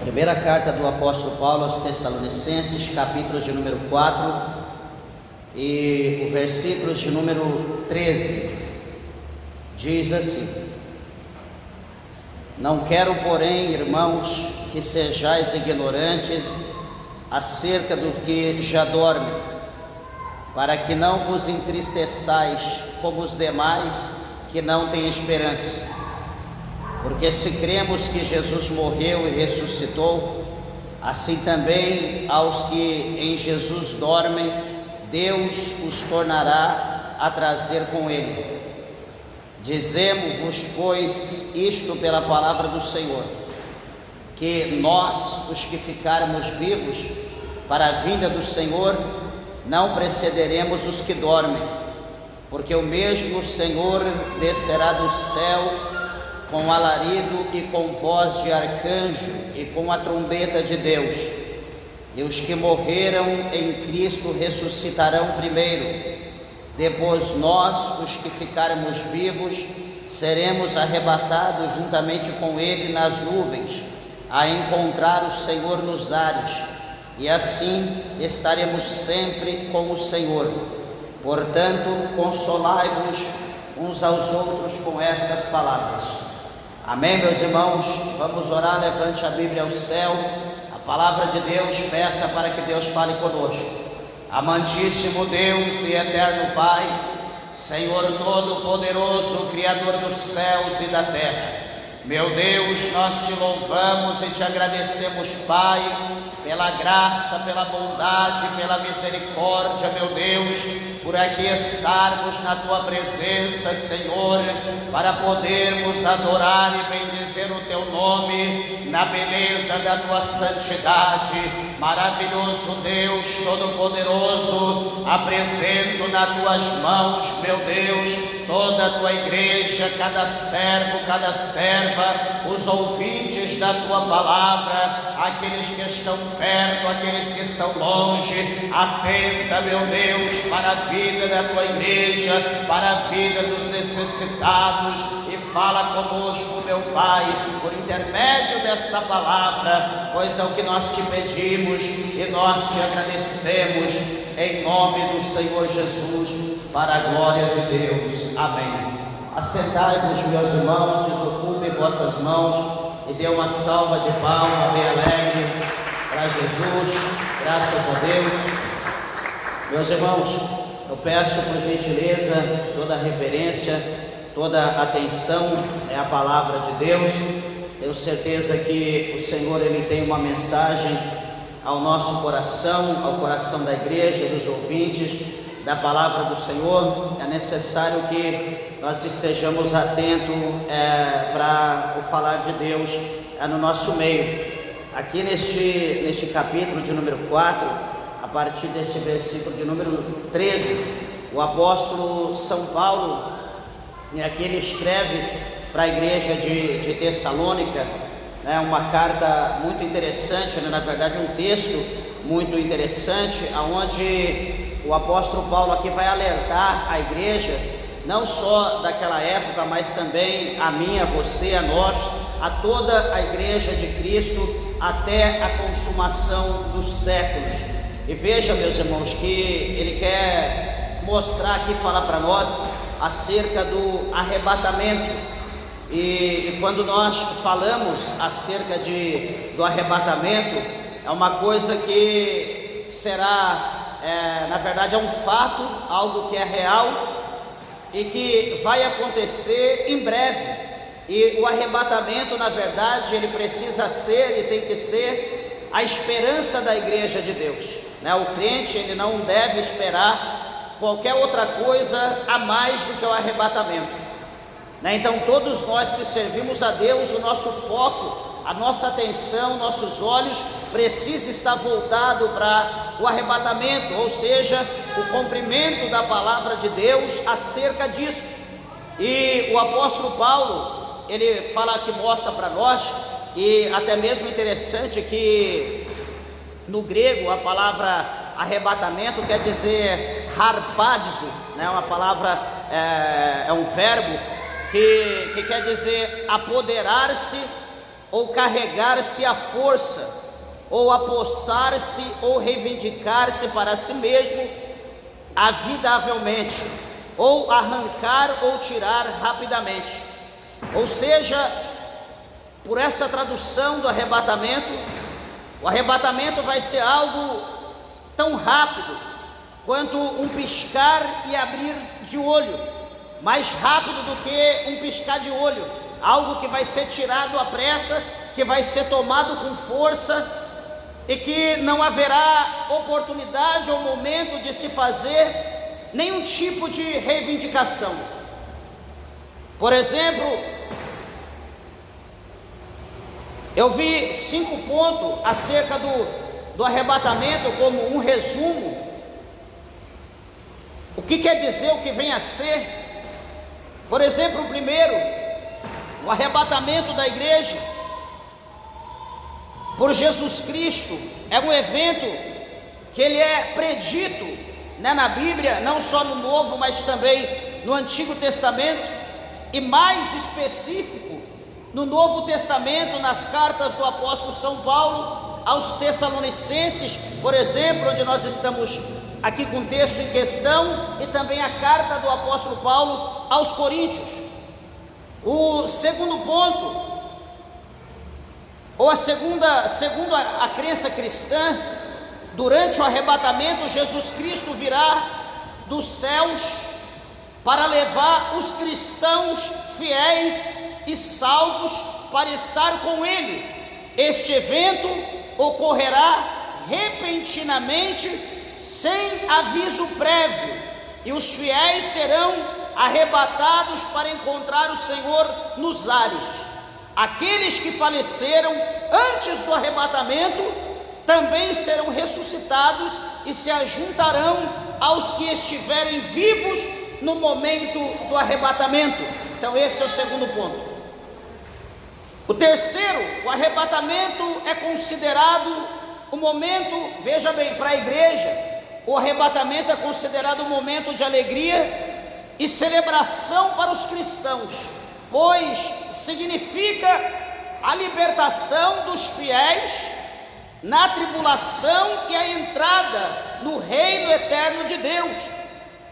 Primeira carta do apóstolo Paulo aos Tessalonicenses, capítulos de número 4 e o versículo de número 13, diz assim: Não quero, porém, irmãos, que sejais ignorantes acerca do que já dorme, para que não vos entristeçais como os demais que não têm esperança. Porque se cremos que Jesus morreu e ressuscitou, assim também aos que em Jesus dormem, Deus os tornará a trazer com Ele. Dizemos-vos, pois, isto pela palavra do Senhor, que nós, os que ficarmos vivos para a vinda do Senhor, não precederemos os que dormem, porque o mesmo Senhor descerá do céu com alarido e com voz de arcanjo e com a trombeta de Deus, e os que morreram em Cristo ressuscitarão primeiro. Depois nós, os que ficarmos vivos, seremos arrebatados juntamente com Ele nas nuvens, a encontrar o Senhor nos ares, e assim estaremos sempre com o Senhor. Portanto, consolai-vos uns aos outros com estas palavras. Amém, meus irmãos? Vamos orar, levante a Bíblia ao céu, a palavra de Deus, peça para que Deus fale conosco. Amantíssimo Deus e eterno Pai, Senhor Todo-Poderoso, Criador dos céus e da terra, meu Deus, nós te louvamos e te agradecemos, Pai, pela graça, pela bondade, pela misericórdia, meu Deus, por aqui estarmos na Tua presença, Senhor, para podermos adorar e bendizer o Teu nome, na beleza da Tua santidade. Maravilhoso Deus, Todo-Poderoso, apresento nas Tuas mãos, meu Deus, toda a Tua igreja, cada servo, cada serva, os ouvintes da Tua palavra, aqueles que estão perto, aqueles que estão longe. Atenta, meu Deus, para a vida da Tua igreja, para a vida dos necessitados, e fala conosco, meu Pai, por intermédio desta palavra, pois é o que nós te pedimos e nós te agradecemos, em nome do Senhor Jesus, para a glória de Deus. Amém. Assentai-vos, meus irmãos, desocupem vossas mãos e dê uma salva de palmas bem alegre para Jesus. Graças a Deus. Meus irmãos, eu peço por gentileza toda a reverência, toda a atenção, é a palavra de Deus. Tenho certeza que o Senhor, Ele tem uma mensagem ao nosso coração, ao coração da igreja, dos ouvintes da palavra do Senhor. É necessário que nós estejamos atentos para o falar de Deus no nosso meio. Aqui neste capítulo de número 4, a partir deste versículo de número 13, o apóstolo São Paulo, aqui ele escreve para a igreja de Tessalônica, uma carta muito interessante, na verdade um texto muito interessante, onde o apóstolo Paulo aqui vai alertar a igreja, não só daquela época, mas também a mim, a você, a nós, a toda a igreja de Cristo, até a consumação dos séculos. E veja, meus irmãos, que ele quer mostrar aqui, falar para nós acerca do arrebatamento. E quando nós falamos acerca do arrebatamento, é uma coisa que será, na verdade é um fato, algo que é real e que vai acontecer em breve. E o arrebatamento, na verdade, ele precisa ser e tem que ser a esperança da igreja de Deus, O crente, ele não deve esperar qualquer outra coisa a mais do que o arrebatamento, Então todos nós que servimos a Deus, o nosso foco, a nossa atenção, nossos olhos precisa estar voltado para o arrebatamento, ou seja, o cumprimento da palavra de Deus acerca disso. E o apóstolo Paulo, ele fala que mostra para nós, e até mesmo interessante que no grego a palavra arrebatamento quer dizer harpazo, uma palavra, é um verbo que quer dizer apoderar-se ou carregar-se à força, ou apossar-se, ou reivindicar-se para si mesmo avidavelmente, ou arrancar ou tirar rapidamente. Ou seja, por essa tradução do arrebatamento, o arrebatamento vai ser algo tão rápido quanto um piscar e abrir de olho, mais rápido do que um piscar de olho, algo que vai ser tirado à pressa, que vai ser tomado com força, e que não haverá oportunidade ou momento de se fazer nenhum tipo de reivindicação. Por exemplo, eu vi 5 pontos acerca do arrebatamento como um resumo. O que quer dizer, o que vem a ser? Por exemplo, o primeiro, o arrebatamento da igreja por Jesus Cristo é um evento que ele é predito, na Bíblia, não só no Novo, mas também no Antigo Testamento, e mais específico no Novo Testamento, nas cartas do apóstolo São Paulo aos Tessalonicenses, por exemplo, onde nós estamos aqui com o texto em questão, e também a carta do apóstolo Paulo aos Coríntios. O segundo ponto, ou segundo a crença cristã, durante o arrebatamento, Jesus Cristo virá dos céus para levar os cristãos fiéis e salvos para estar com Ele. Este evento ocorrerá repentinamente, sem aviso prévio, e os fiéis serão arrebatados para encontrar o Senhor nos ares. Aqueles que faleceram antes do arrebatamento também serão ressuscitados e se ajuntarão aos que estiverem vivos no momento do arrebatamento. Então esse é o segundo ponto. O terceiro, o arrebatamento é considerado um momento, veja bem, para a igreja, o arrebatamento é considerado um momento de alegria e celebração para os cristãos, pois significa a libertação dos fiéis na tribulação e a entrada no reino eterno de Deus.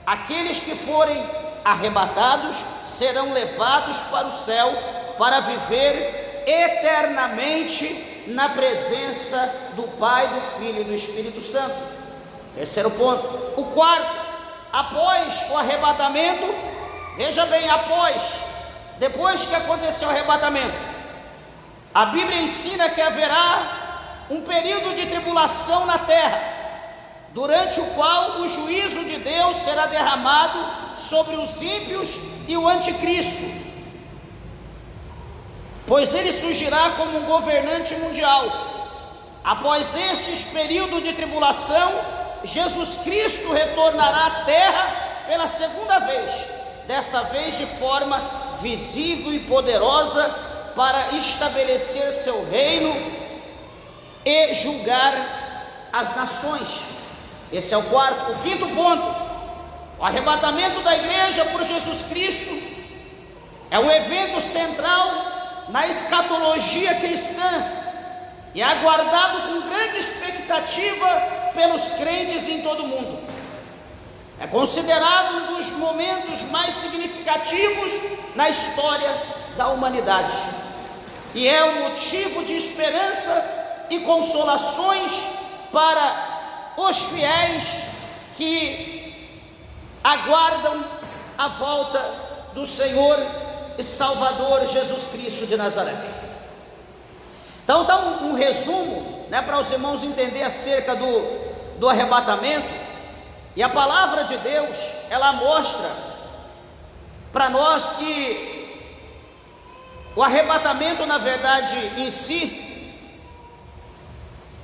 Aqueles que forem arrebatados serão levados para o céu para viver eternamente na presença do Pai, do Filho e do Espírito Santo. Terceiro ponto. O quarto, após o arrebatamento, veja bem, depois que aconteceu o arrebatamento, a Bíblia ensina que haverá um período de tribulação na terra, durante o qual o juízo de Deus será derramado sobre os ímpios e o anticristo, pois ele surgirá como um governante mundial. Após estes períodos de tribulação, Jesus Cristo retornará à terra pela segunda vez, dessa vez de forma visível e poderosa, para estabelecer seu reino e julgar as nações. Esse é o quarto. O quinto ponto, o arrebatamento da igreja por Jesus Cristo é um evento central na escatologia cristã e é aguardado com grande expectativa pelos crentes em todo o mundo. É considerado um dos momentos mais significativos na história da humanidade e é um motivo de esperança e consolações para os fiéis que aguardam a volta do Senhor e Salvador Jesus Cristo de Nazaré. Então dá um resumo, para os irmãos entenderem acerca do arrebatamento. E a palavra de Deus, ela mostra para nós que o arrebatamento, na verdade, em si,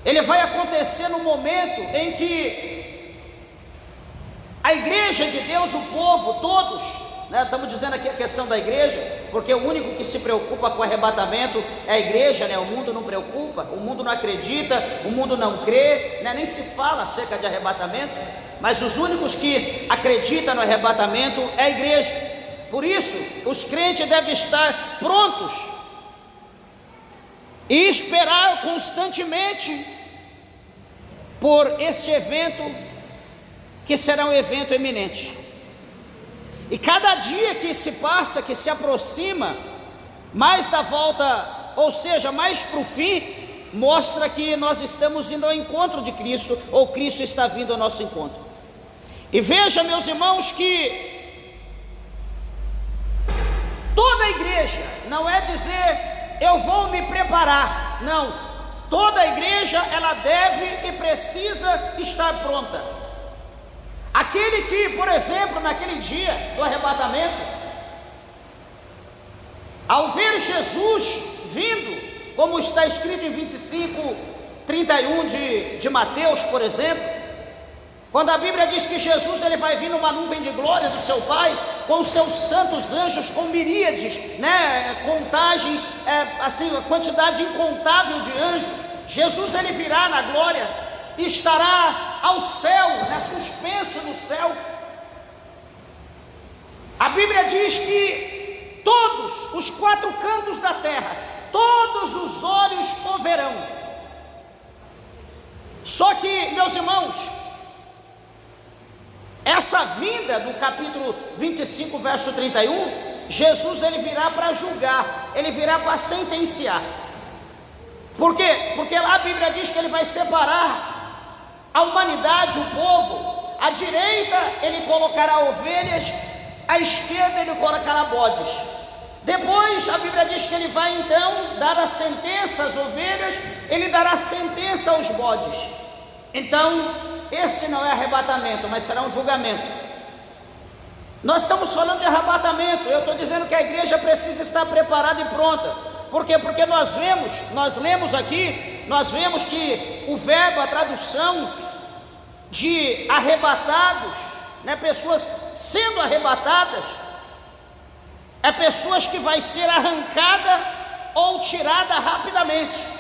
ele vai acontecer no momento em que a igreja de Deus, o povo, todos, estamos dizendo aqui a questão da igreja, porque o único que se preocupa com o arrebatamento é a igreja, o mundo não preocupa, o mundo não acredita, o mundo não crê, nem se fala acerca de arrebatamento, mas os únicos que acreditam no arrebatamento é a igreja. Por isso, os crentes devem estar prontos e esperar constantemente por este evento, que será um evento eminente. E cada dia que se passa, que se aproxima mais da volta, ou seja, mais para o fim, mostra que nós estamos indo ao encontro de Cristo, ou Cristo está vindo ao nosso encontro. E veja, meus irmãos, que toda a igreja, não é dizer eu vou me preparar, não, toda a igreja ela deve e precisa estar pronta. Aquele que, por exemplo, naquele dia do arrebatamento, ao ver Jesus vindo, como está escrito em 25:31 de Mateus, por exemplo, quando a Bíblia diz que Jesus ele vai vir numa nuvem de glória do seu Pai, com seus santos anjos, com miríades, contagens, assim, quantidade incontável de anjos. Jesus ele virá na glória, estará ao céu, suspenso no céu. A Bíblia diz que todos os quatro cantos da terra, todos os olhos o verão. Só que, meus irmãos, essa vinda do capítulo 25, verso 31, Jesus ele virá para julgar, ele virá para sentenciar. Por quê? Porque lá a Bíblia diz que ele vai separar a humanidade, o povo. À direita ele colocará ovelhas, à esquerda ele colocará bodes. Depois a Bíblia diz que ele vai então dar a sentença às ovelhas, ele dará sentença aos bodes. Então esse não é arrebatamento, mas será um julgamento. Nós estamos falando de arrebatamento. Eu estou dizendo que a igreja precisa estar preparada e pronta. Por quê? Porque nós lemos aqui, nós vemos que o verbo, a tradução de arrebatados, pessoas sendo arrebatadas, é pessoas que vai ser arrancada ou tirada rapidamente.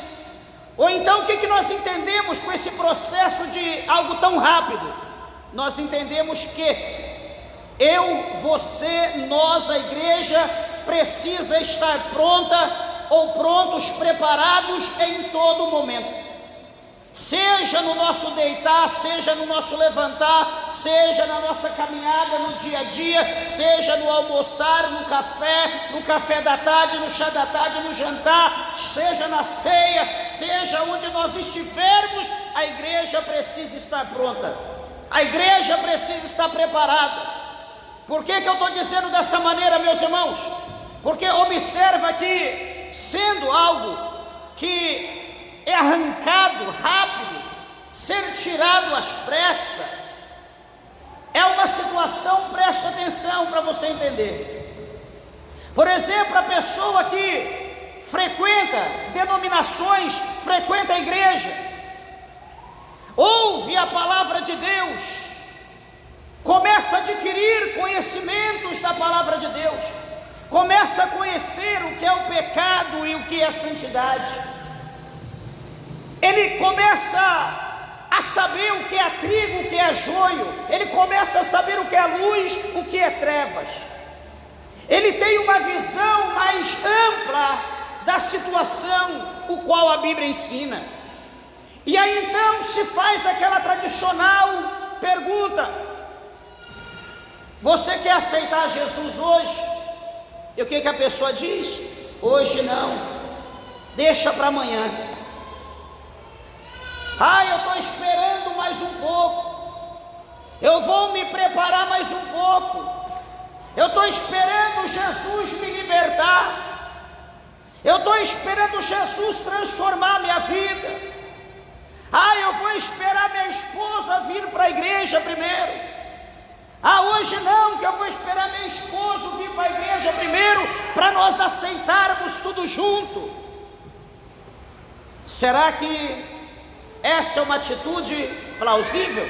Ou então o que nós entendemos com esse processo de algo tão rápido? Nós entendemos que eu, você, nós, a igreja, precisa estar pronta ou prontos, preparados em todo momento. Seja no nosso deitar, seja no nosso levantar, seja na nossa caminhada no dia a dia, seja no almoçar, no café da tarde, no chá da tarde, no jantar, seja na ceia, seja onde nós estivermos, a igreja precisa estar pronta, a igreja precisa estar preparada. Por que eu estou dizendo dessa maneira, meus irmãos? Porque observa que, sendo algo que é arrancado rápido, ser tirado às pressas, é uma situação, preste atenção para você entender. Por exemplo, a pessoa que frequenta denominações, frequenta a igreja, ouve a palavra de Deus, começa a adquirir conhecimentos da palavra de Deus, começa a conhecer o que é o pecado e o que é a santidade. Ele começa a saber o que é trigo, o que é joio. Ele começa a saber o que é luz, o que é trevas. Ele tem uma visão mais ampla da situação, o qual a Bíblia ensina. E aí então se faz aquela tradicional pergunta: você quer aceitar Jesus hoje? E o que a pessoa diz? Hoje não, deixa para amanhã. Eu estou esperando mais um pouco, eu vou me preparar mais um pouco, eu estou esperando Jesus me libertar, eu estou esperando Jesus transformar minha vida. Eu vou esperar minha esposa vir para a igreja primeiro. Hoje não, que eu vou esperar meu esposo vir para a igreja primeiro, para nós aceitarmos tudo junto. Será que essa é uma atitude plausível?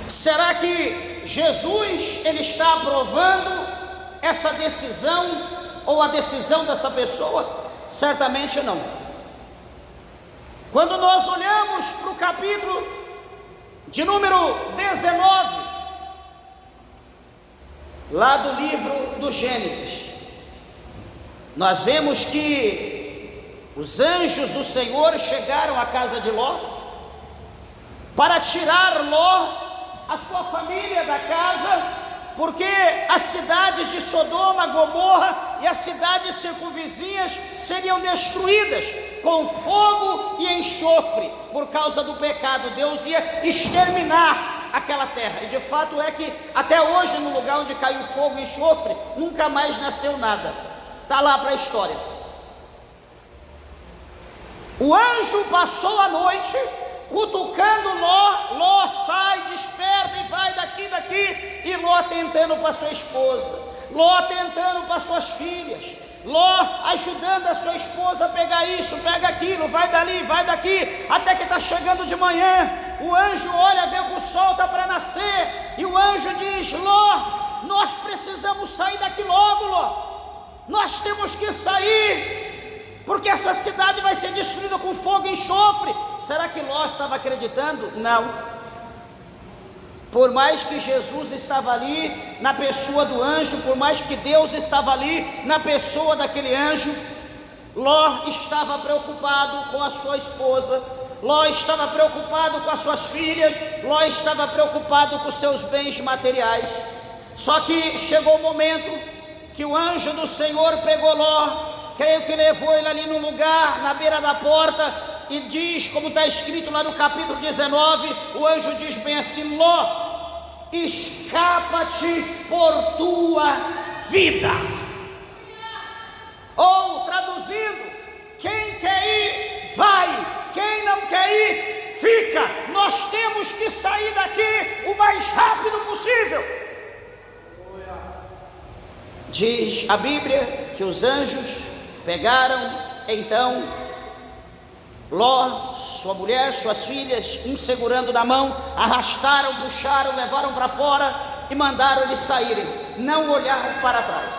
Será que Jesus ele está aprovando essa decisão ou a decisão dessa pessoa? Certamente não. Quando nós olhamos para o capítulo de número 19, lá do livro do Gênesis, nós vemos que os anjos do Senhor chegaram à casa de Ló para tirar Ló, a sua família da casa, porque as cidades de Sodoma, Gomorra e as cidades circunvizinhas seriam destruídas com fogo e enxofre por causa do pecado. Deus ia exterminar aquela terra, e de fato é que até hoje, no lugar onde caiu fogo e enxofre, nunca mais nasceu nada. Está lá para a história. O anjo passou a noite cutucando Ló. Ló sai, desperta e vai daqui, e Ló tentando para sua esposa, Ló tentando para suas filhas, Ló ajudando a sua esposa a pegar isso, pega aquilo, vai dali, vai daqui, até que está chegando de manhã. O anjo olha, vê que o sol está para nascer, e o anjo diz: Ló, nós precisamos sair daqui logo, Ló, nós temos que sair, porque essa cidade vai ser destruída com fogo e enxofre. Será que Ló estava acreditando? Não. Por mais que Jesus estava ali na pessoa do anjo, por mais que Deus estava ali na pessoa daquele anjo, Ló estava preocupado com a sua esposa, Ló estava preocupado com as suas filhas, Ló estava preocupado com os seus bens materiais. Só que chegou o momento que o anjo do Senhor pegou Ló, creio que levou ele ali no lugar, na beira da porta, e diz, como está escrito lá no capítulo 19, o anjo diz bem assim: Ló, escapa-te por tua vida. Ou traduzindo, quem quer ir, vai, quem não quer ir, fica. Nós temos que sair daqui o mais rápido possível. Diz a Bíblia que os anjos pegaram então Ló, sua mulher, suas filhas, um segurando na mão, arrastaram, puxaram, levaram para fora e mandaram eles saírem. Não olharam para trás.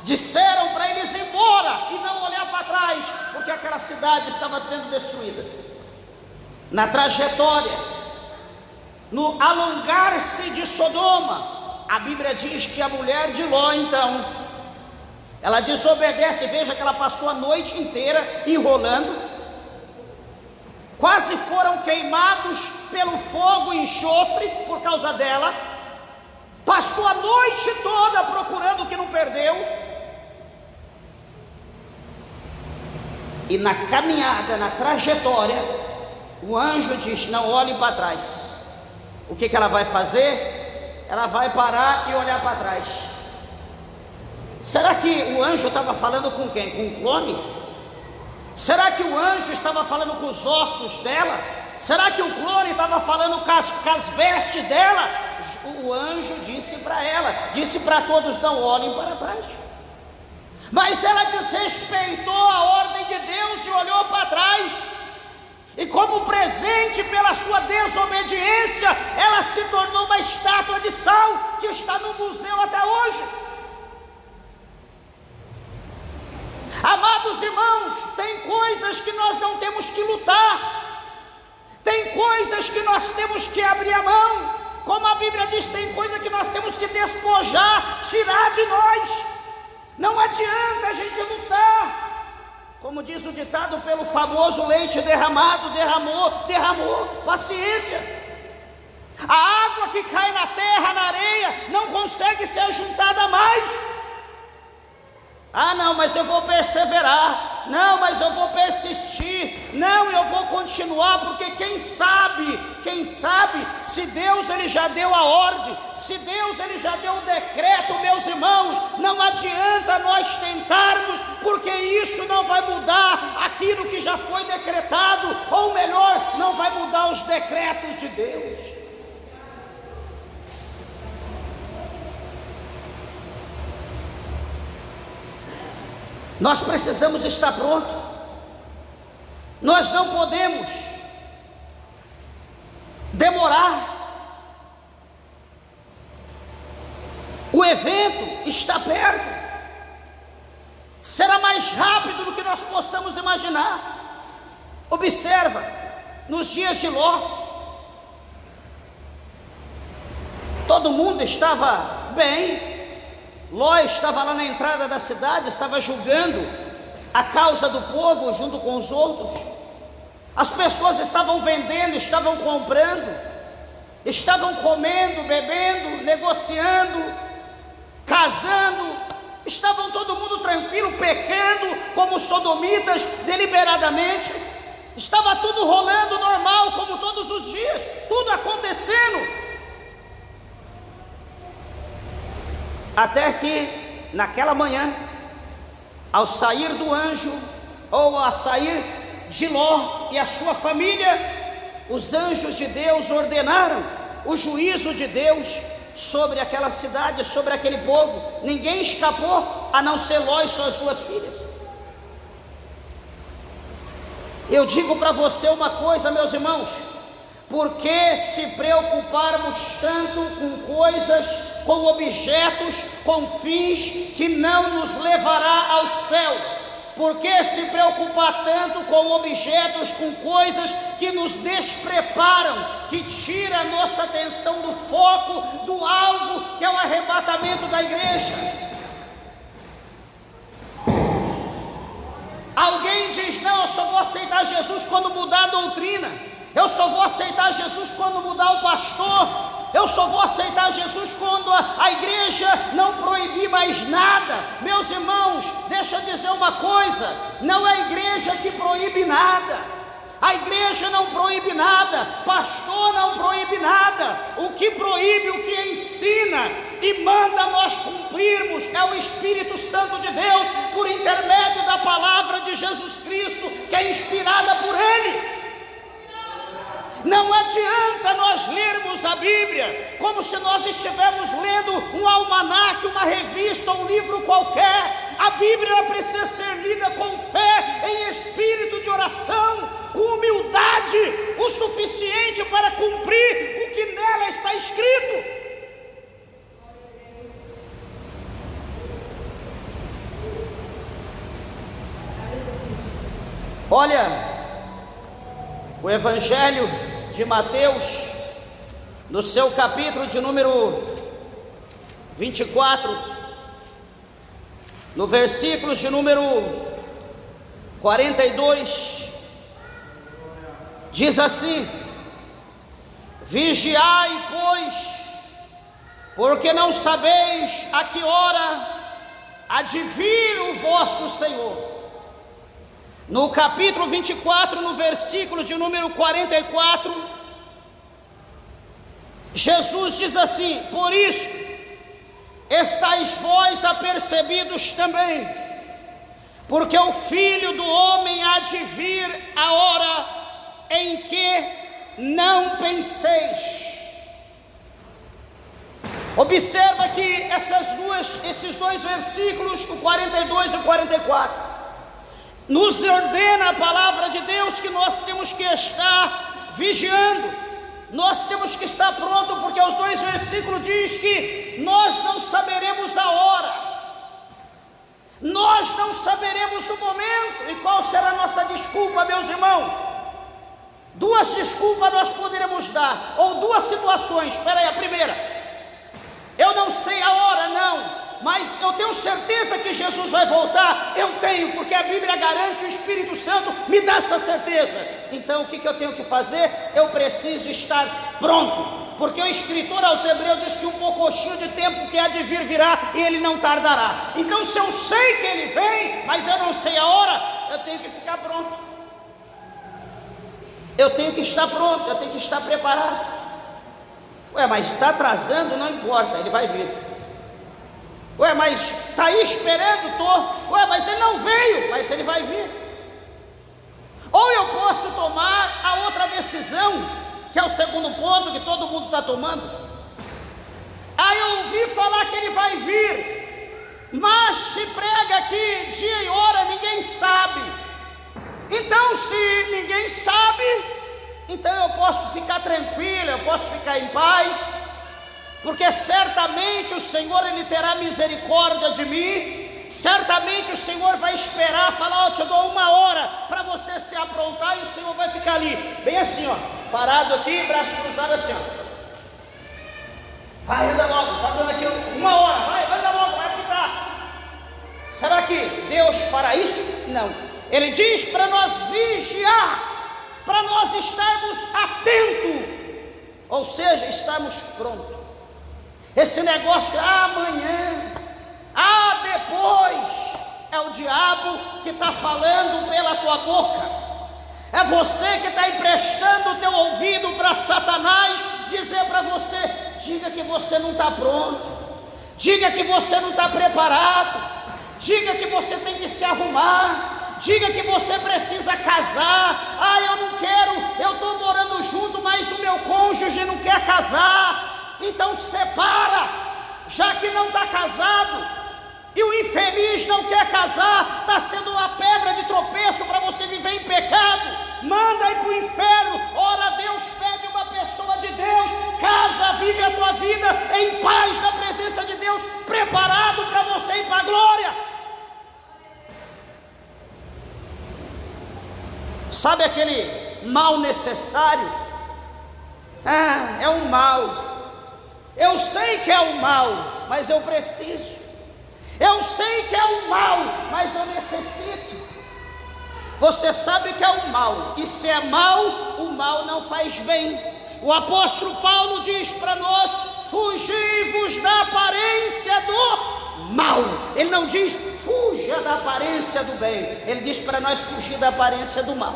Disseram para eles ir embora e não olhar para trás, porque aquela cidade estava sendo destruída. Na trajetória, no alongar-se de Sodoma, a Bíblia diz que a mulher de Ló, então, ela desobedece. Veja que ela passou a noite inteira enrolando. Quase foram queimados pelo fogo e enxofre por causa dela. Passou a noite toda procurando o que não perdeu. E na caminhada, na trajetória, o anjo diz: não olhe para trás. O que ela vai fazer? Ela vai parar e olhar para trás. Será que o anjo estava falando com quem? Com um clone? Será que o anjo estava falando com os ossos dela? Será que o clone estava falando com as vestes dela? O anjo disse para ela, disse para todos: não olhem para trás. Mas ela desrespeitou a ordem de Deus e olhou para trás. E como presente pela sua desobediência, ela se tornou uma estátua de sal que está no museu até hoje. Amados irmãos, tem coisas que nós não temos que lutar, tem coisas que nós temos que abrir a mão, como a Bíblia diz, tem coisa que nós temos que despojar, tirar de nós. Não adianta a gente lutar, como diz o ditado, pelo famoso leite derramado, derramou, paciência. A água que cai na terra, na areia, não consegue ser juntada mais. Ah, não, mas eu vou perseverar. Não, mas eu vou persistir. Não, eu vou continuar, porque quem sabe, se Deus ele já deu a ordem, se Deus ele já deu o decreto, meus irmãos, não adianta nós tentarmos, porque isso não vai mudar aquilo que já foi decretado, ou melhor, não vai mudar os decretos de Deus. Nós precisamos estar prontos. Nós não podemos demorar. O evento está perto. Será mais rápido do que nós possamos imaginar. Observa, nos dias de Ló, todo mundo estava bem. Ló estava lá na entrada da cidade, estava julgando a causa do povo junto com os outros. As pessoas estavam vendendo, estavam comprando, estavam comendo, bebendo, negociando, casando, estavam todo mundo tranquilo, pecando como sodomitas deliberadamente. Estava tudo rolando normal, como todos os dias, tudo acontecendo. Até que naquela manhã, ao sair do anjo, ou a sair de Ló e a sua família, os anjos de Deus ordenaram o juízo de Deus sobre aquela cidade, sobre aquele povo. Ninguém escapou, a não ser Ló e suas duas filhas. Eu digo para você uma coisa, meus irmãos: por que se preocuparmos tanto com coisas, com objetos, com fins que não nos levará ao céu? Por que se preocupar tanto com objetos, com coisas que nos despreparam, que tira a nossa atenção do foco, do alvo, que é o arrebatamento da igreja? Alguém diz: não, eu só vou aceitar Jesus quando mudar a doutrina, eu só vou aceitar Jesus quando mudar o pastor, eu só vou aceitar Jesus quando a igreja não proibir mais nada. Meus irmãos, deixa eu dizer uma coisa: não é a igreja que proíbe nada, a igreja não proíbe nada, pastor não proíbe nada. O que proíbe, o que ensina e manda nós cumprirmos é o Espírito Santo de Deus, por intermédio da palavra de Jesus Cristo, que é inspirada por Ele. Não adianta nós lermos a Bíblia como se nós estivéssemos lendo um almanaque, uma revista, um livro qualquer. A Bíblia ela precisa ser lida com fé, em espírito de oração, com humildade, o suficiente para cumprir o que nela está escrito. Olha, o Evangelho de Mateus, no seu capítulo de número 24, no versículo de número 42, diz assim: vigiai, pois, porque não sabeis a que hora há de vir o vosso Senhor. No capítulo 24, no versículo de número 44, Jesus diz assim: por isso estáis vós apercebidos também, porque o Filho do Homem há de vir a hora em que não penseis. Observa que esses dois versículos, o 42 e o 44, nos ordena a palavra de Deus que nós temos que estar vigiando, nós temos que estar pronto, porque os dois versículos diz que nós não saberemos a hora, nós não saberemos o momento. E qual será a nossa desculpa, meus irmãos? Duas desculpas nós poderemos dar, ou duas situações. Espera aí, a primeira: eu não sei a hora, não, mas eu tenho certeza que Jesus vai voltar. Eu tenho, porque a Bíblia garante, o Espírito Santo me dá essa certeza. Então o que eu tenho que fazer? Eu preciso estar pronto, porque o escritor aos Hebreus diz que um pouquinho de tempo que há de vir virá, e ele não tardará. Então se eu sei que ele vem, mas eu não sei a hora, eu tenho que ficar pronto, eu tenho que estar pronto, eu tenho que estar preparado. Ué, mas está atrasando, não importa, ele vai vir. Ué, mas está aí esperando, estou. Ué, mas ele não veio, mas ele vai vir. Ou eu posso tomar a outra decisão, que é o segundo ponto que todo mundo está tomando. Aí eu ouvi falar que ele vai vir, mas se prega aqui dia e hora, ninguém sabe. Então se ninguém sabe, então eu posso ficar tranquilo, eu posso ficar em paz, porque certamente o Senhor ele terá misericórdia de mim. Certamente o Senhor vai esperar, falar: eu te dou 1 hora para você se aprontar, e o Senhor vai ficar ali, bem assim, ó, parado aqui, braço cruzado assim, ó. Vai, anda logo, tá dando aqui 1 hora, vai, anda logo, vai apitar. Será que Deus fará isso? Não. Ele diz para nós vigiar, para nós estarmos atentos, ou seja, estarmos prontos. Esse negócio amanhã, depois, é o diabo que está falando pela tua boca. É você que está emprestando o teu ouvido para Satanás dizer para você: diga que você não está pronto, diga que você não está preparado, diga que você tem que se arrumar, diga que você precisa casar. Eu não quero, eu estou morando junto, mas o meu cônjuge não quer casar. Então separa, já que não está casado. E o infeliz não quer casar, está sendo uma pedra de tropeço para você viver em pecado. Manda ir para o inferno. Ora, Deus pede uma pessoa de Deus, casa, vive a tua vida em paz na presença de Deus, preparado para você ir para a glória. Sabe aquele mal necessário? É um mal. Eu sei que é um mal, mas eu preciso. Eu sei que é um mal, mas eu necessito. Você sabe que é um mal, e se é mal, o mal não faz bem. O apóstolo Paulo diz para nós: fugi-vos da aparência do mal. Ele não diz fuja da aparência do bem, ele diz para nós fugir da aparência do mal.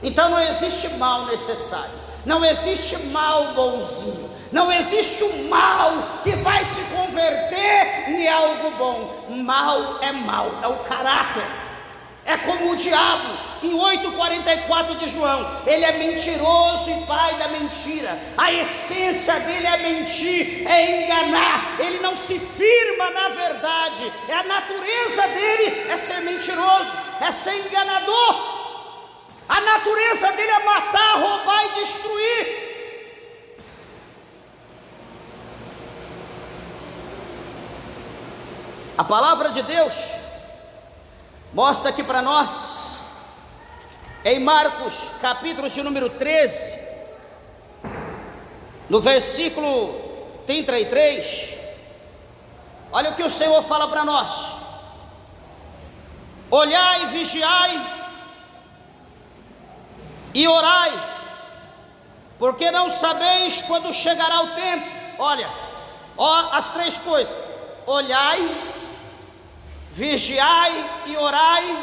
Então não existe mal necessário, não existe mal bonzinho, não existe um mal que vai se converter em algo bom. Mal, é o caráter. É como o diabo, em 8,44 de João, ele é mentiroso e pai da mentira. A essência dele é mentir, é enganar. Ele não se firma na verdade. A natureza dele é ser mentiroso, é ser enganador. A natureza dele é matar, roubar e destruir. A palavra de Deus mostra aqui para nós, em Marcos, capítulo de número 13, no versículo 33, olha o que o Senhor fala para nós: olhai, vigiai e orai, porque não sabeis quando chegará o tempo. Olha, as três coisas: olhai, vigiai e orai,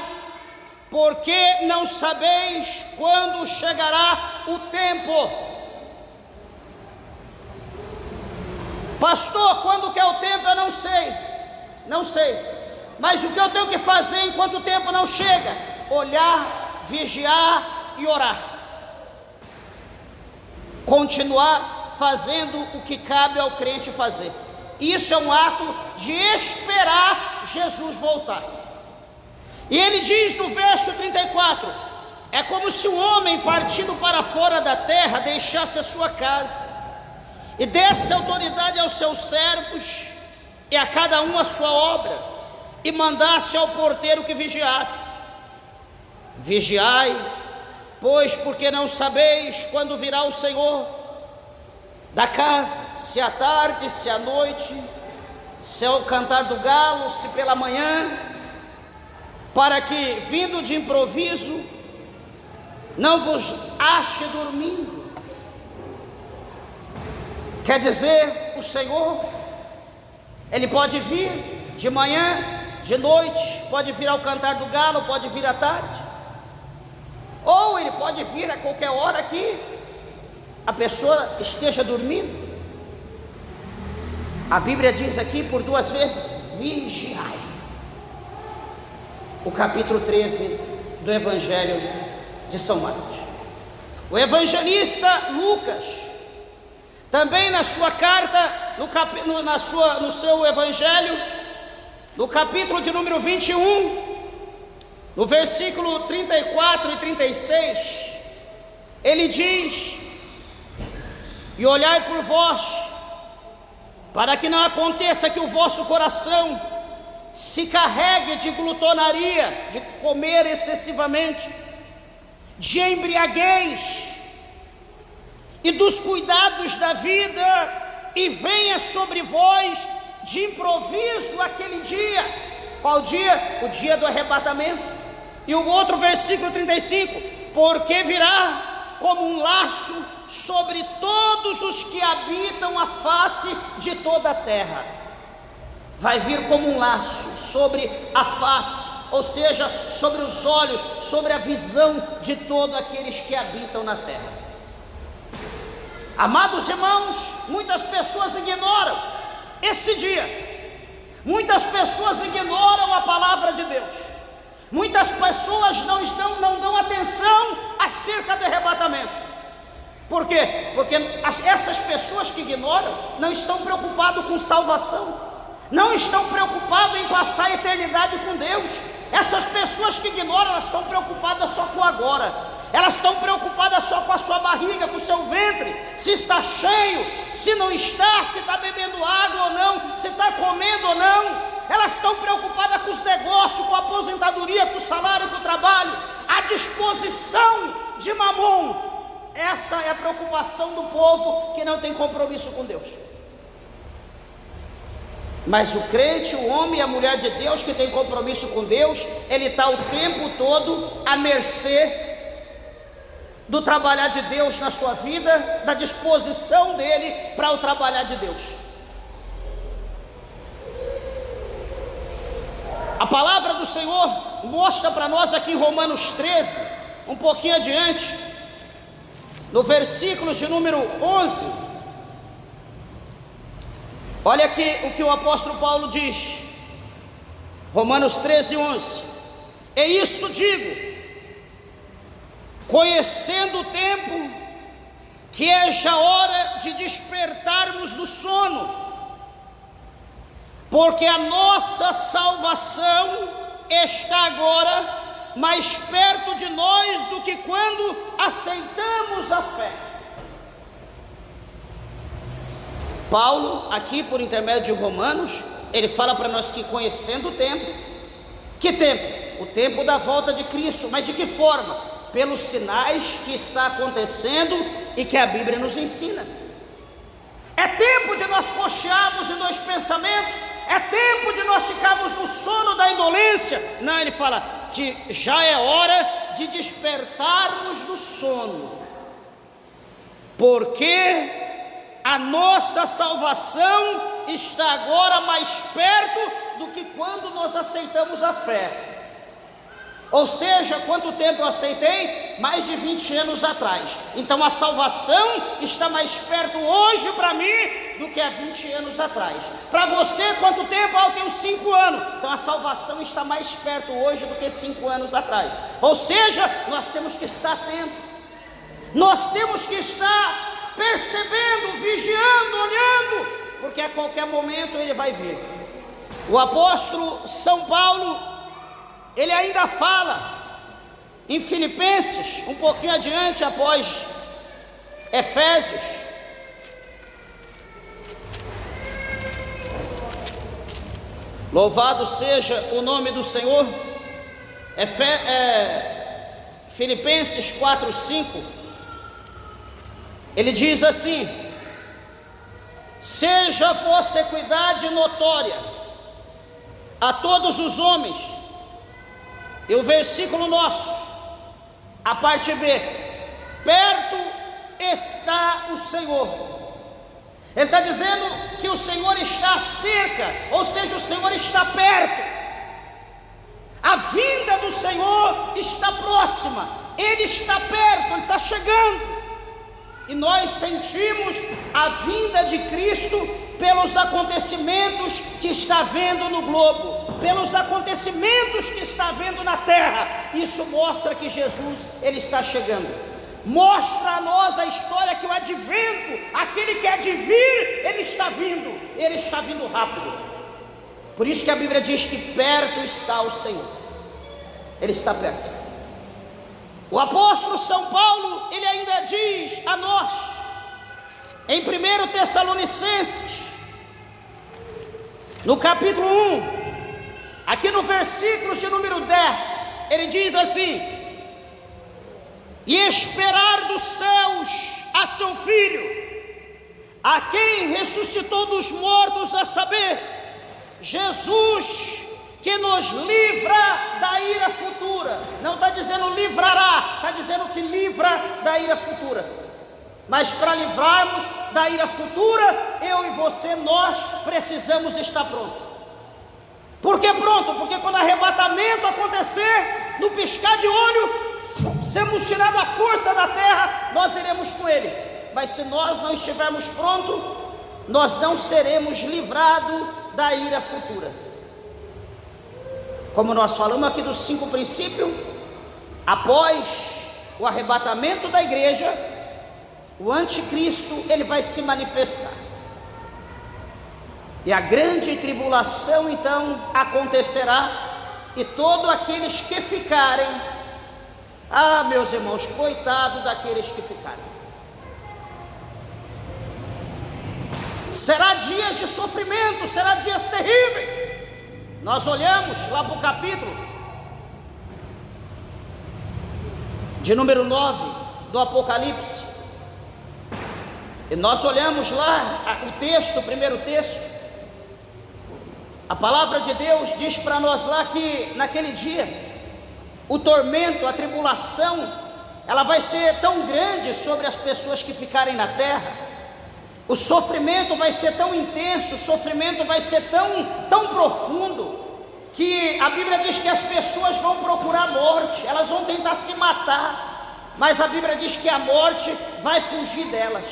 porque não sabeis quando chegará o tempo. Pastor, quando que é o tempo? Eu não sei, mas o que eu tenho que fazer enquanto o tempo não chega? Olhar, vigiar e orar, continuar fazendo o que cabe ao crente fazer. Isso é um ato de esperar Jesus voltar. E ele diz no verso 34: é como se um homem partindo para fora da terra deixasse a sua casa e desse autoridade aos seus servos e a cada um a sua obra, e mandasse ao porteiro que vigiasse. Vigiai, pois, porque não sabeis quando virá o Senhor da casa, se à tarde, se à noite, se ao cantar do galo, se pela manhã, para que, vindo de improviso, não vos ache dormindo. Quer dizer, o Senhor, Ele pode vir de manhã, de noite, pode vir ao cantar do galo, pode vir à tarde, ou Ele pode vir a qualquer hora que a pessoa esteja dormindo. A Bíblia diz aqui por duas vezes: vigiai. O capítulo 13 do Evangelho de São Marcos. O evangelista Lucas, também na sua carta, no seu Evangelho, no capítulo de número 21, no versículo 34 e 36, ele diz: e olhai por vós, para que não aconteça que o vosso coração se carregue de glutonaria, de comer excessivamente, de embriaguez e dos cuidados da vida, e venha sobre vós de improviso aquele dia Qual dia? O dia do arrebatamento. E o outro versículo 35: porque virá como um laço sobre todos os que habitam a face de toda a terra. Vai vir como um laço sobre a face, ou seja, sobre os olhos, sobre a visão de todos aqueles que habitam na terra. Amados irmãos, muitas pessoas ignoram esse dia, muitas pessoas ignoram a palavra de Deus, muitas pessoas não dão atenção acerca do arrebatamento. Por quê? Porque essas pessoas que ignoram não estão preocupadas com salvação, não estão preocupadas em passar a eternidade com Deus. Essas pessoas que ignoram, elas estão preocupadas só com agora, elas estão preocupadas só com a sua barriga, com o seu ventre, se está cheio, se não está, se está bebendo água ou não, se está comendo ou não. Elas estão preocupadas com os negócios, com a aposentadoria, com o salário, com o trabalho, a disposição de Mamon. Essa é a preocupação do povo que não tem compromisso com Deus. Mas o crente, o homem e a mulher de Deus que tem compromisso com Deus, ele está o tempo todo à mercê do trabalhar de Deus na sua vida, da disposição dele para o trabalhar de Deus. A palavra do Senhor mostra para nós aqui em Romanos 13, um pouquinho adiante, no versículo de número 11, olha aqui o que o apóstolo Paulo diz, Romanos 13, 11: e isto digo, conhecendo o tempo, que é já hora de despertarmos do sono, porque a nossa salvação está agora mais perto de nós do que quando aceitamos a fé. Paulo, aqui por intermédio de Romanos, ele fala para nós que conhecendo o tempo, que tempo? O tempo da volta de Cristo, mas de que forma? Pelos sinais que está acontecendo e que a Bíblia nos ensina. É tempo de nós cochearmos em dois pensamentos, é tempo de nós ficarmos no sono da indolência. Não, ele fala que já é hora de despertarmos do sono, porque a nossa salvação está agora mais perto do que quando nós aceitamos a fé. Ou seja, quanto tempo eu aceitei? Mais de 20 anos atrás. Então a salvação está mais perto hoje para mim do que há 20 anos atrás. Para você, quanto tempo? Eu tenho 5 anos. Então a salvação está mais perto hoje do que 5 anos atrás. Ou seja, nós temos que estar atentos, nós temos que estar percebendo, vigiando, olhando, porque a qualquer momento ele vai vir. O apóstolo São Paulo, ele ainda fala em Filipenses, um pouquinho adiante após Efésios, louvado seja o nome do Senhor. Filipenses 4, 5, ele diz assim: seja a vossa equidade notória a todos os homens. E o versículo nosso, a parte B: perto está o Senhor. Ele está dizendo que o Senhor está cerca, ou seja, o Senhor está perto. A vinda do Senhor está próxima, Ele está perto, Ele está chegando. E nós sentimos a vinda de Cristo pelos acontecimentos que está vendo no globo, pelos acontecimentos que está vendo na terra. Isso mostra que Jesus, Ele está chegando. Mostra a nós a história que o advento, aquele que há de vir, Ele está vindo rápido. Por isso que a Bíblia diz que perto está o Senhor, Ele está perto. O apóstolo São Paulo, ele ainda diz a nós, em 1 Tessalonicenses, no capítulo 1, aqui no versículo de número 10, ele diz assim: e esperar dos céus a seu Filho, a quem ressuscitou dos mortos, a saber, Jesus, que nos livra da ira futura. Não está dizendo livrará, está dizendo que livra da ira futura. Mas para livrarmos da ira futura, eu e você, nós precisamos estar prontos. Por que pronto? Porque quando o arrebatamento acontecer, no piscar de olho, sermos tirados à força da terra, nós iremos com Ele. Mas se nós não estivermos prontos, nós não seremos livrados da ira futura. Como nós falamos aqui dos 5 princípios, após o arrebatamento da igreja, o anticristo ele vai se manifestar. E a grande tribulação então acontecerá, e todos aqueles que ficarem, meus irmãos, coitado daqueles que ficarem. Será dias de sofrimento, será dias terríveis. Nós olhamos lá para o capítulo de número 9 do Apocalipse, e nós olhamos lá o texto, o primeiro texto. A palavra de Deus diz para nós lá que naquele dia o tormento, a tribulação, ela vai ser tão grande sobre as pessoas que ficarem na terra. O sofrimento vai ser tão intenso, o sofrimento vai ser tão profundo, que a Bíblia diz que as pessoas vão procurar a morte, elas vão tentar se matar, mas a Bíblia diz que a morte vai fugir delas.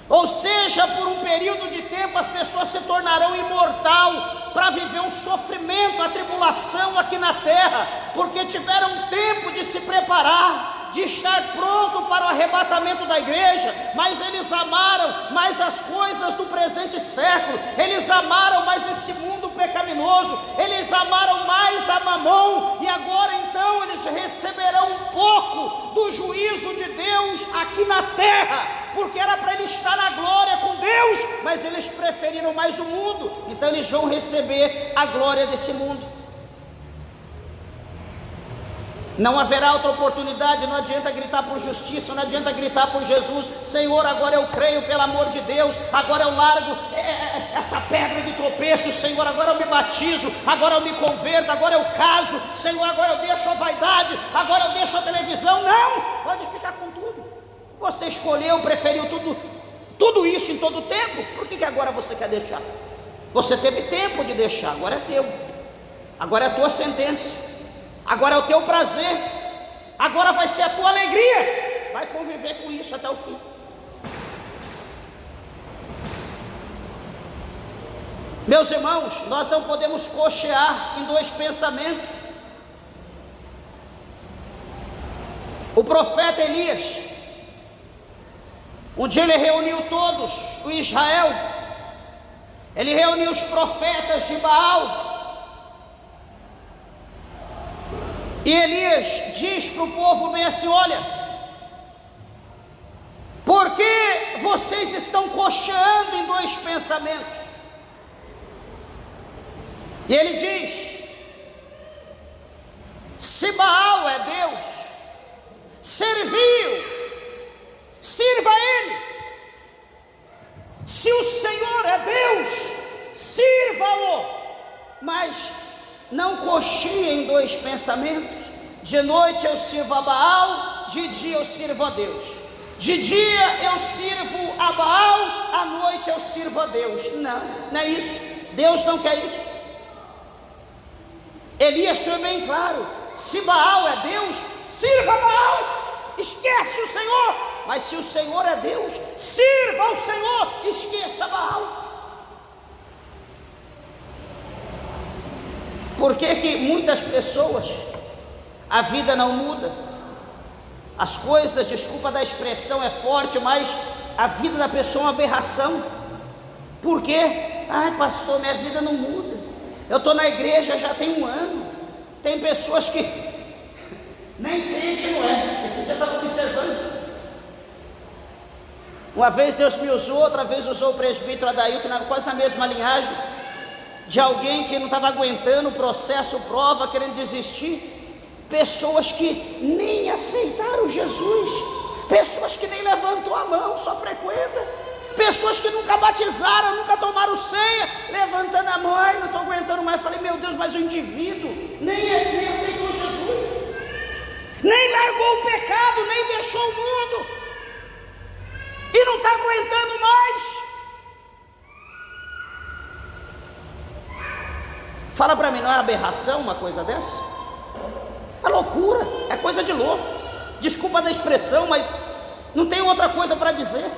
Ou seja, por um período de tempo as pessoas se tornarão imortal para viver um sofrimento, a tribulação aqui na terra, porque tiveram tempo de se preparar, de estar pronto para o arrebatamento da igreja, mas eles amaram mais as coisas do presente século, eles amaram mais esse mundo pecaminoso, eles amaram mais a mamão, e agora então eles receberão um pouco do juízo de Deus aqui na terra, porque era para eles estar na glória com Deus, mas eles preferiram mais o mundo, então eles vão receber a glória desse mundo. Não haverá outra oportunidade, não adianta gritar por justiça, não adianta gritar por Jesus: Senhor, agora eu creio, pelo amor de Deus, agora eu largo essa pedra de tropeço, Senhor, agora eu me batizo, agora eu me converto, agora eu caso, Senhor, agora eu deixo a vaidade, agora eu deixo a televisão. Não, pode ficar com tudo. Você escolheu, preferiu tudo isso em todo o tempo, por que agora você quer deixar? Você teve tempo de deixar, agora é teu, agora é a tua sentença, agora é o teu prazer, agora vai ser a tua alegria, vai conviver com isso até o fim. Meus irmãos, nós não podemos cochear em dois pensamentos. O profeta Elias, um dia ele reuniu todos o Israel, ele reuniu os profetas de Baal, e Elias diz para o povo bem assim: olha, por que vocês estão cocheando em dois pensamentos? E ele diz: se Baal é Deus, sirva a Ele. Se o Senhor é Deus, sirva-o. Mas não cochiem em dois pensamentos. De noite eu sirvo a Baal, de dia eu sirvo a Deus. De dia eu sirvo a Baal, à noite eu sirvo a Deus. Não é isso. Deus não quer isso. Elias foi bem claro: se Baal é Deus, sirva a Baal, esquece o Senhor. Mas se o Senhor é Deus, sirva ao Senhor, esqueça Baal. Por que muitas pessoas, a vida não muda? As coisas, desculpa da expressão, é forte, mas a vida da pessoa é uma aberração. Por quê? Ai, pastor, minha vida não muda. Eu estou na igreja já tem 1 ano. Tem pessoas que nem crente não é. Esse dia eu estava observando. Uma vez Deus me usou, outra vez usou o presbítero Adailton, quase na mesma linhagem, de alguém que não estava aguentando o processo, prova, querendo desistir. Pessoas que nem aceitaram Jesus, pessoas que nem levantou a mão, só frequenta, Pessoas que nunca batizaram, nunca tomaram ceia, levantando a mão, ai, não estou aguentando mais. Falei, meu Deus, mas o indivíduo nem aceitou Jesus, nem largou o pecado, nem deixou o mundo, e não está aguentando mais. Fala para mim, não é aberração uma coisa dessa? É loucura, é coisa de louco. Desculpa da expressão, mas não tem outra coisa para dizer.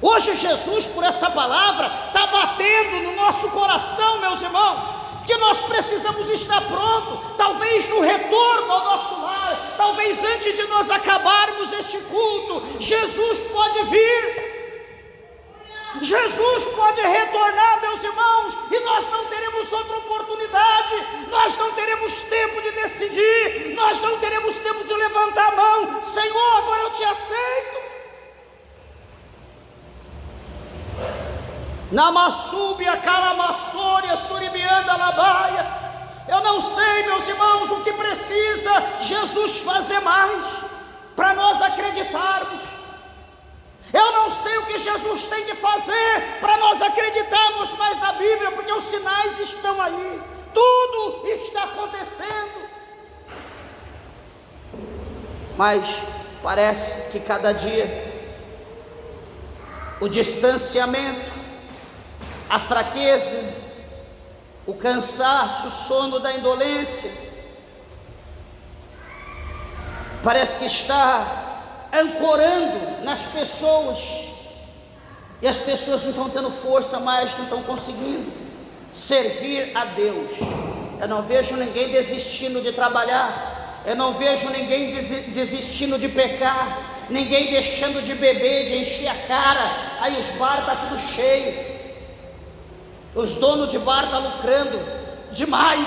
Hoje Jesus, por essa palavra, está batendo no nosso coração, meus irmãos, que nós precisamos estar prontos, talvez no retorno ao nosso lar, talvez antes de nós acabarmos este culto, Jesus pode vir. Jesus pode retornar, meus irmãos, e nós não teremos outra oportunidade, nós não teremos tempo de decidir, nós não teremos tempo de levantar a mão. Senhor, agora eu te aceito. Namassúbia, Calamassória, Suribianda, Labaia. Eu não sei, meus irmãos, o que precisa Jesus fazer mais para nós acreditarmos. Eu não sei o que Jesus tem que fazer para nós acreditarmos mais na Bíblia, porque os sinais estão aí, tudo está acontecendo. Mas parece que cada dia o distanciamento, a fraqueza, o cansaço, o sono da indolência, parece que está ancorando nas pessoas, e as pessoas não estão tendo força mais, não estão conseguindo servir a Deus. Eu não vejo ninguém desistindo de trabalhar, eu não vejo ninguém desistindo de pecar, ninguém deixando de beber, de encher a cara. Aí os bar está tudo cheio, os donos de bar estão lucrando demais.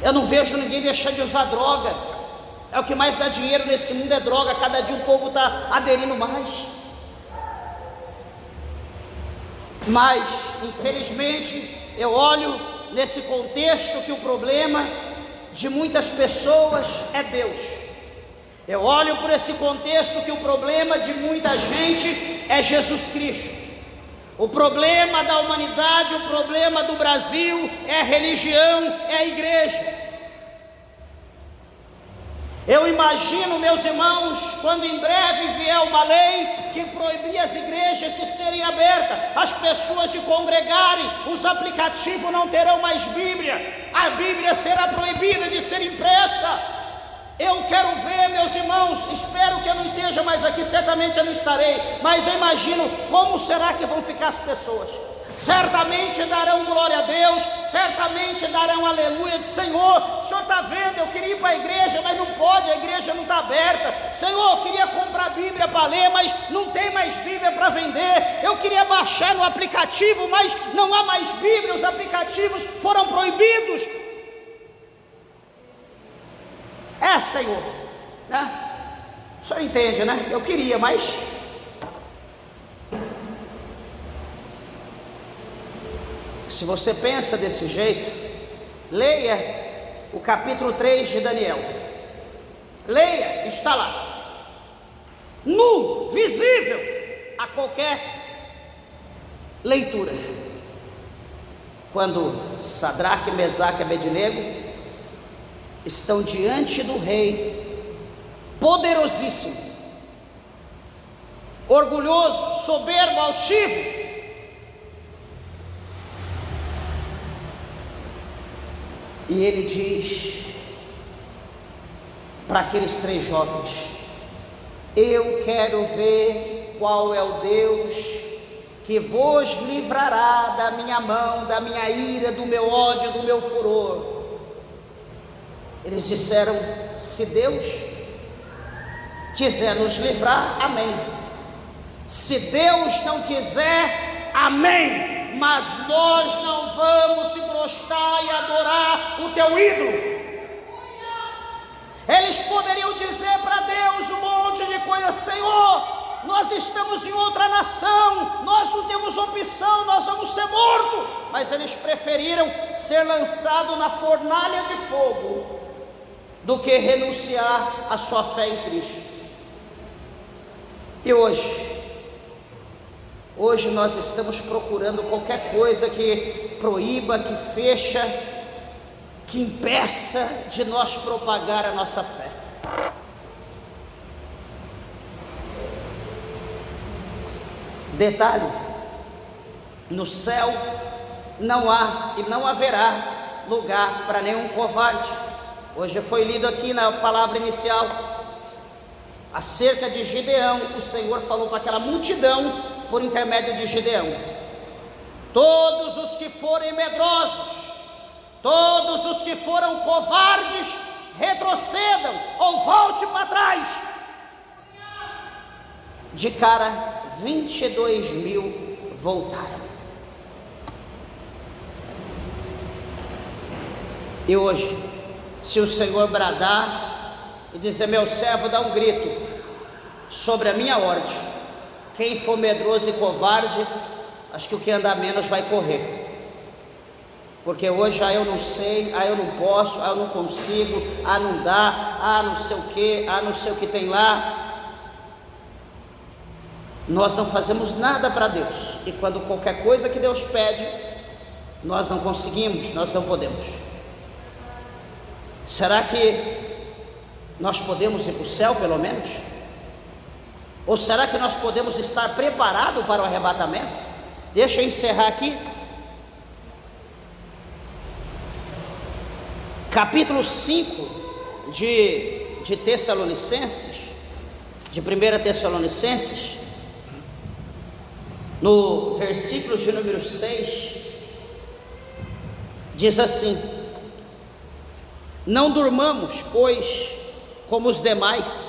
Eu não vejo ninguém deixar de usar droga. É o que mais dá dinheiro nesse mundo, é droga. Cada dia o povo está aderindo mais. Mas, infelizmente, eu olho nesse contexto que o problema de muitas pessoas é Deus. Eu olho por esse contexto que o problema de muita gente é Jesus Cristo. O problema da humanidade, o problema do Brasil é a religião, é a igreja. Eu imagino, meus irmãos, quando em breve vier uma lei que proibir as igrejas de serem abertas, as pessoas de congregarem, os aplicativos não terão mais Bíblia, a Bíblia será proibida de ser impressa. Eu quero ver, meus irmãos, espero que eu não esteja mais aqui, certamente eu não estarei, mas eu imagino como será que vão ficar as pessoas. Certamente darão glória a Deus, certamente darão aleluia, de Senhor, o Senhor está vendo, eu queria ir para a igreja, mas não pode, a igreja não está aberta. Senhor, eu queria comprar Bíblia para ler, mas não tem mais Bíblia para vender. Eu queria baixar no aplicativo, mas não há mais Bíblia, os aplicativos foram proibidos. Senhor, né? O Senhor entende, né? Eu queria, mas... Se você pensa desse jeito, leia o capítulo 3 de Daniel. Leia, está lá, nu, visível a qualquer leitura. Quando Sadraque, Mesaque e Abednego estão diante do rei poderosíssimo, orgulhoso, soberbo, altivo, e ele diz para aqueles três jovens: eu quero ver qual é o Deus que vos livrará da minha mão, da minha ira, do meu ódio, do meu furor. Eles disseram: se Deus quiser nos livrar, amém. Se Deus não quiser, amém. Mas nós não vamos se prostrar e adorar o teu ídolo. Eles poderiam dizer para Deus um monte de coisas: Senhor, nós estamos em outra nação, nós não temos opção, nós vamos ser mortos. Mas eles preferiram ser lançados na fornalha de fogo do que renunciar à sua fé em Cristo. E hoje nós estamos procurando qualquer coisa que proíba, que fecha, que impeça de nós propagar a nossa fé. Detalhe: no céu não há e não haverá lugar para nenhum covarde. Hoje foi lido aqui na palavra inicial acerca de Gideão. O Senhor falou para aquela multidão por intermédio de Gideão: todos os que forem medrosos, todos os que foram covardes, retrocedam ou volte para trás. De cara, 22.000 voltaram. E hoje, se o Senhor bradar e dizer: meu servo, dá um grito sobre a minha ordem, quem for medroso e covarde, acho que o que andar menos vai correr, porque hoje eu não sei, eu não posso, eu não consigo, não dá, não sei o que, não sei o que tem lá. Nós não fazemos nada para Deus, e quando qualquer coisa que Deus pede, nós não conseguimos, nós não podemos. Será que nós podemos ir para o céu pelo menos? Ou será que nós podemos estar preparados para o arrebatamento? Deixa eu encerrar aqui. Capítulo 5 de Tessalonicenses, de 1 Tessalonicenses, no versículo de número 6, diz assim: não durmamos, pois, como os demais,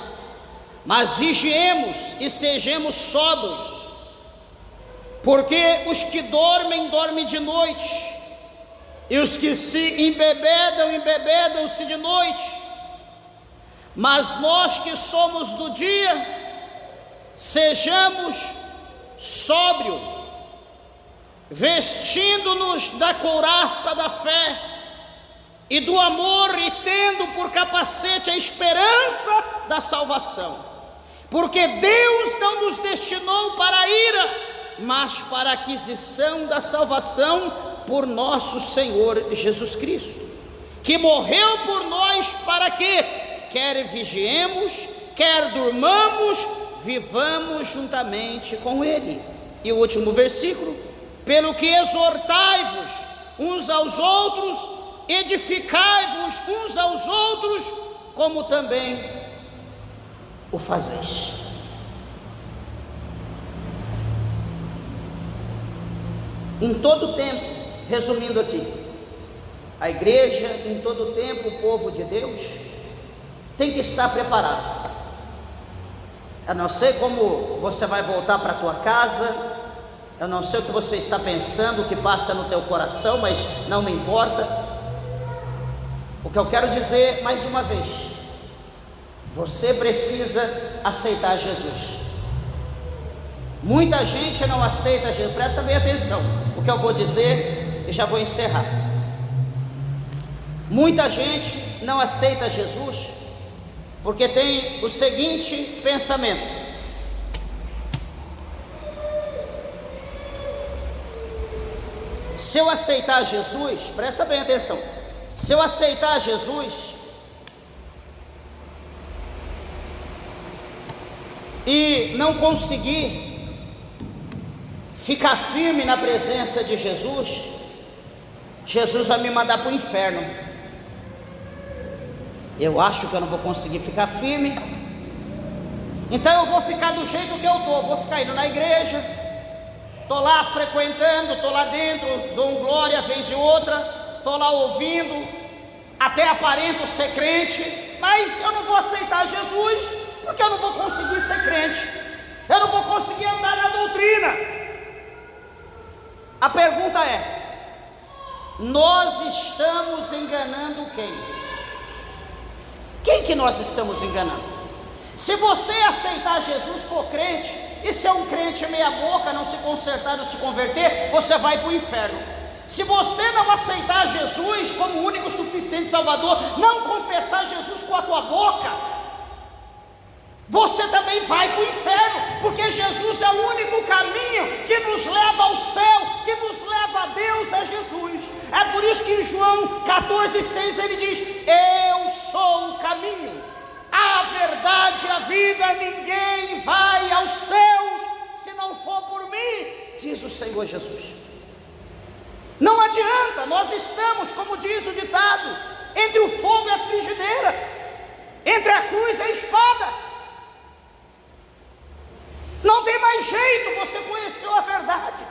mas vigiemos e sejamos sóbrios, porque os que dormem, dormem de noite, e os que se embebedam, embebedam-se de noite. Mas nós que somos do dia, sejamos sóbrios, vestindo-nos da couraça da fé e do amor, e tendo por capacete a esperança da salvação, porque Deus não nos destinou para a ira, mas para a aquisição da salvação por nosso Senhor Jesus Cristo, que morreu por nós, para que, quer vigiemos, quer durmamos, vivamos juntamente com Ele. E o último versículo: pelo que exortai-vos uns aos outros, edificai-vos uns aos outros, como também o fazeis. Em todo tempo, resumindo aqui, a igreja, em todo tempo, o povo de Deus tem que estar preparado. Eu não sei como você vai voltar para a tua casa, eu não sei o que você está pensando, o que passa no teu coração, mas não me importa. O que eu quero dizer mais uma vez: você precisa aceitar Jesus. Muita gente não aceita Jesus. Presta bem atenção o que eu vou dizer e já vou encerrar. Muita gente não aceita Jesus porque tem o seguinte pensamento: se eu aceitar Jesus, presta bem atenção, se eu aceitar Jesus e não conseguir ficar firme na presença de Jesus, Jesus vai me mandar para o inferno. Eu acho que eu não vou conseguir ficar firme, então eu vou ficar do jeito que eu estou, vou ficar indo na igreja, estou lá frequentando, estou lá dentro, dou um glória vez e outra, estou lá ouvindo, até aparento ser crente, mas eu não vou aceitar Jesus, porque eu não vou conseguir ser crente, eu não vou conseguir andar na doutrina. A pergunta é: nós estamos enganando quem? Quem que nós estamos enganando? Se você aceitar Jesus, for crente, e ser um crente meia boca, não se consertar, não se converter, você vai para o inferno. Se você não aceitar Jesus como único suficiente Salvador, não confessar Jesus com a tua boca, você também vai para o inferno, porque Jesus é o único caminho que nos leva ao céu, que nos leva a Deus, é Jesus. É por isso que em João 14,6 ele diz: eu sou o caminho, a verdade e a vida, ninguém vai ao céu se não for por mim, diz o Senhor Jesus. Não adianta, nós estamos, como diz o ditado, entre o fogo e a frigideira, entre a cruz e a espada. Não tem mais jeito, você conheceu a verdade.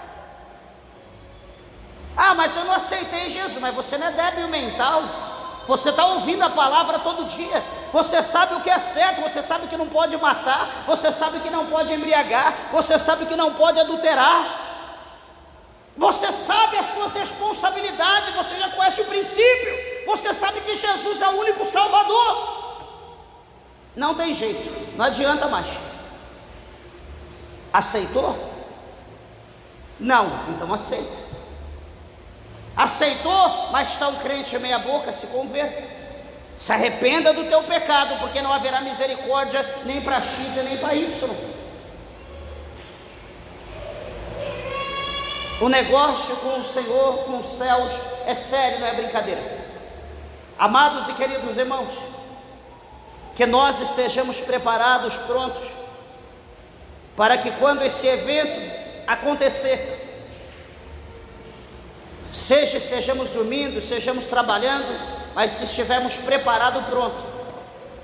Ah, mas eu não aceitei Jesus. Mas você não é débil mental, você está ouvindo a palavra todo dia, você sabe o que é certo, você sabe que não pode matar, você sabe que não pode embriagar, você sabe que não pode adulterar, você sabe as suas responsabilidades, você já conhece o princípio, você sabe que Jesus é o único Salvador. Não tem jeito, não adianta mais. Aceitou? Não, então aceita. Aceitou, mas está um crente meia boca, se converta, se arrependa do teu pecado, porque não haverá misericórdia nem para X e nem para Y. O negócio com o Senhor, com os céus, é sério, não é brincadeira. Amados e queridos irmãos, que nós estejamos preparados, prontos, para que quando esse evento acontecer, sejamos dormindo, sejamos trabalhando, mas se estivermos preparados, pronto,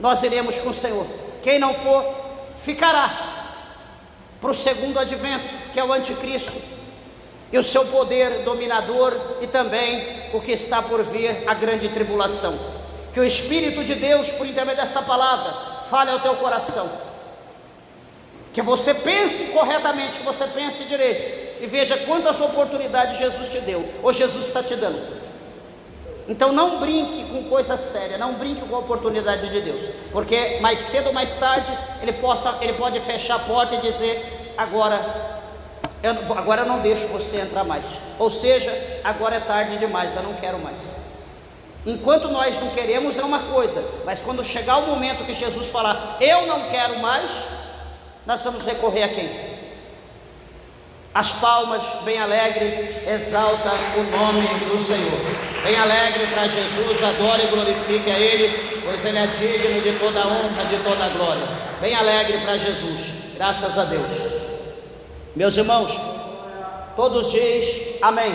nós iremos com o Senhor. Quem não for, ficará para o segundo advento, que é o anticristo, e o seu poder dominador, e também o que está por vir, a grande tribulação. Que o Espírito de Deus, por intermédio dessa palavra, fale ao teu coração, que você pense corretamente, que você pense direito, e veja quantas oportunidades Jesus te deu, ou Jesus está te dando. Então não brinque com coisa séria, não brinque com a oportunidade de Deus, porque mais cedo ou mais tarde ele pode fechar a porta e dizer: agora eu não deixo você entrar mais, ou seja, agora é tarde demais, eu não quero mais. Enquanto nós não queremos é uma coisa, mas quando chegar o momento que Jesus falar: eu não quero mais, nós vamos recorrer a quem? As palmas, bem alegre, exalta o nome do Senhor. Bem alegre para Jesus, adore e glorifique a Ele, pois Ele é digno de toda a honra, de toda a glória. Bem alegre para Jesus, graças a Deus. Meus irmãos, todos dizem amém.